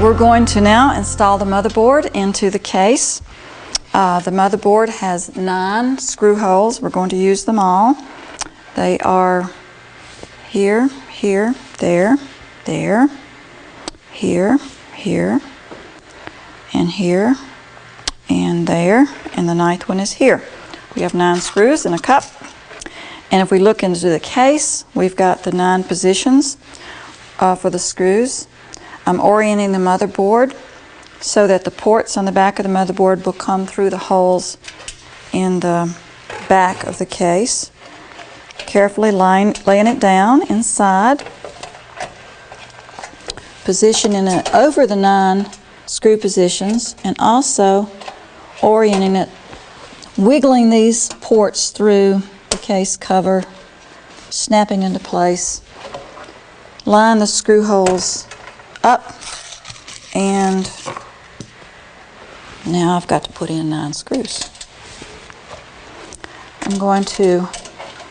We're going to now install the motherboard into the case. The motherboard has 9 screw holes. We're going to use them all. They are here, here, there, there, here, here, and here, and there, and the 9th one is here. We have 9 screws in a cup. And if we look into the case, we've got the 9 positions for the screws. I'm orienting the motherboard so that the ports on the back of the motherboard will come through the holes in the back of the case. Carefully laying it down inside, positioning it over the 9 screw positions, and also orienting it, wiggling these ports through the case cover, snapping into place. Line the screw holes up, and now I've got to put in 9 screws. I'm going to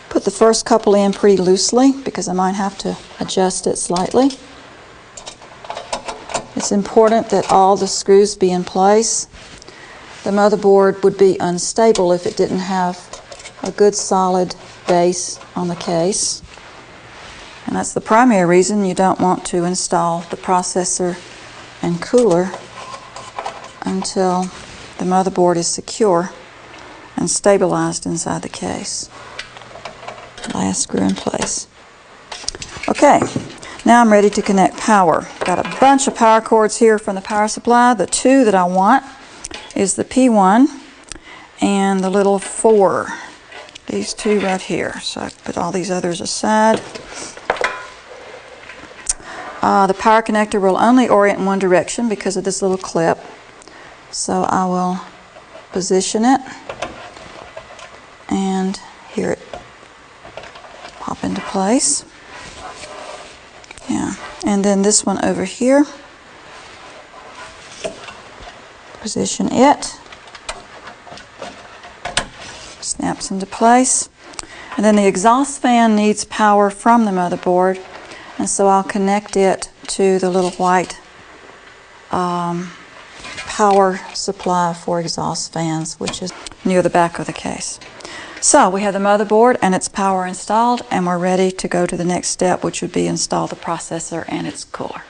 put the first couple in pretty loosely because I might have to adjust it slightly. It's important that all the screws be in place. The motherboard would be unstable if it didn't have a good solid base on the case. And that's the primary reason you don't want to install the processor and cooler until the motherboard is secure and stabilized inside the case. Last screw in place. Okay, now I'm ready to connect power. Got a bunch of power cords here from the power supply. The 2 that I want is the P1 and the little 4. These 2 right here. So I put all these others aside. The power connector will only orient in one direction because of this little clip. So I will position it and hear it pop into place. Yeah, and then this one over here, position it, snaps into place. And then the exhaust fan needs power from the motherboard, and so I'll connect it to the little white power supply for exhaust fans, which is near the back of the case. So we have the motherboard and its power installed, and we're ready to go to the next step, which would be install the processor and its cooler.